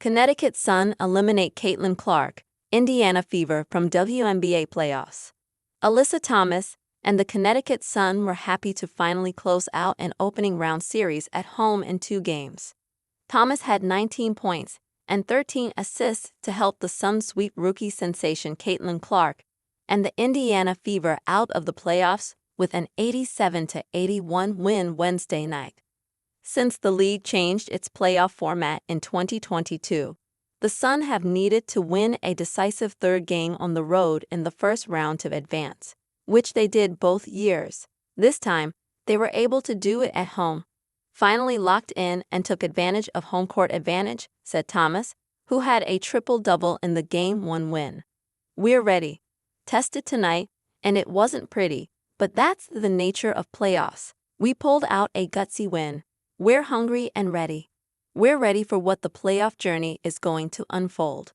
Connecticut Sun eliminate Caitlin Clark, Indiana Fever from WNBA playoffs. Alyssa Thomas and the Connecticut Sun were happy to finally close out an opening round series at home in 2 games. Thomas had 19 points and 13 assists to help the Sun sweep rookie sensation Caitlin Clark and the Indiana Fever out of the playoffs with an 87-81 win Wednesday night. Since the league changed its playoff format in 2022, the Sun have needed to win a decisive third game on the road in the first round to advance, which they did both years. This time, they were able to do it at home. Finally locked in and took advantage of home court advantage, said Thomas, who had a triple-double in the Game 1 win. "We're ready. Tested tonight, and it wasn't pretty, but that's the nature of playoffs. We pulled out a gutsy win. We're hungry and ready. We're ready for what the playoff journey is going to unfold."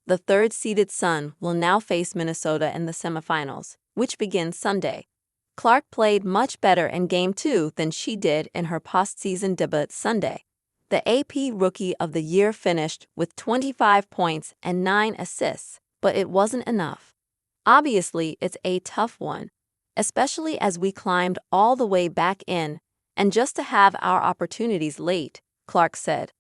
The third-seeded Sun will now face Minnesota in the semifinals, which begins Sunday. Clark played much better in Game 2 than she did in her postseason debut Sunday. The AP Rookie of the Year finished with 25 points and 9 assists, but it wasn't enough. "Obviously, it's a tough one, especially as we climbed all the way back in, and just to have our opportunities late," Clark said.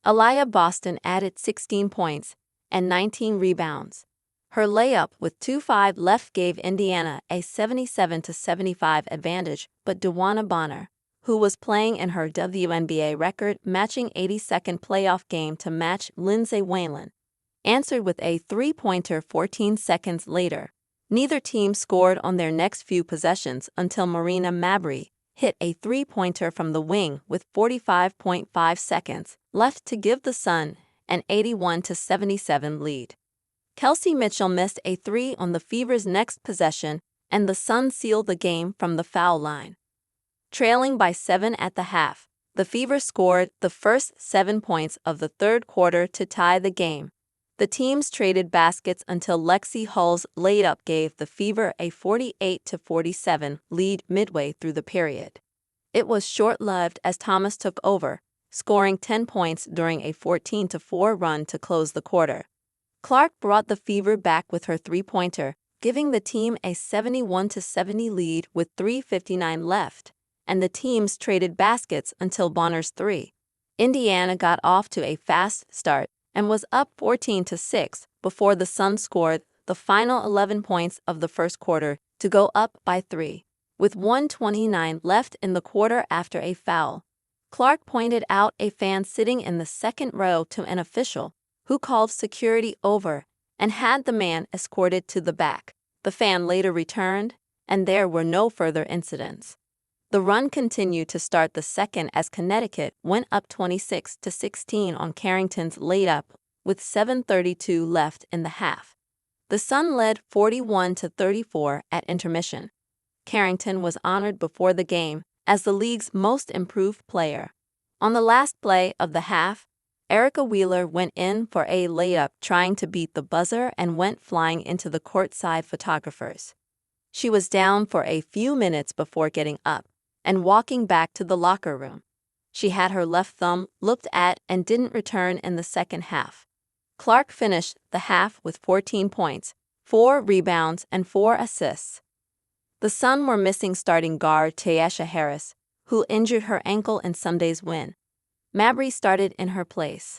Alyssa Boston added 16 points and 19 rebounds. Her layup with 2:5 left gave Indiana a 77-75 advantage, but Dewana Bonner, who was playing in her WNBA record-matching 82nd playoff game to match Lindsay Whalen, answered with a three-pointer 14 seconds later. Neither team scored on their next few possessions until Marina Mabrey hit a three-pointer from the wing with 45.5 seconds left to give the Sun an 81-77 lead. Kelsey Mitchell missed a three on the Fever's next possession, and the Sun sealed the game from the foul line. Trailing by 7 at the half, the Fever scored the first 7 points of the third quarter to tie the game. The teams traded baskets until Lexi Hull's layup gave the Fever a 48-47 lead midway through the period. It was short-lived as Thomas took over, scoring 10 points during a 14-4 run to close the quarter. Clark brought the Fever back with her three-pointer, giving the team a 71-70 lead with 3:59 left, and the teams traded baskets until Bonner's three. Indiana got off to a fast start and was up 14-6 before the Sun scored the final 11 points of the first quarter to go up by 3. With 1:29 left in the quarter after a foul, Clark pointed out a fan sitting in the second row to an official, who called security over and had the man escorted to the back. The fan later returned, and there were no further incidents. The run continued to start the second as Connecticut went up 26-16 on Carrington's layup with 7:32 left in the half. The Sun led 41-34 at intermission. Carrington was honored before the game as the league's most improved player. On the last play of the half, Erica Wheeler went in for a layup trying to beat the buzzer and went flying into the courtside photographers. She was down for a few minutes before getting up and walking back to the locker room. She had her left thumb looked at and didn't return in the second half. Clark finished the half with 14 points, 4 rebounds, and 4 assists. The Sun were missing starting guard Tyesha Harris, who injured her ankle in Sunday's win. Mabrey started in her place.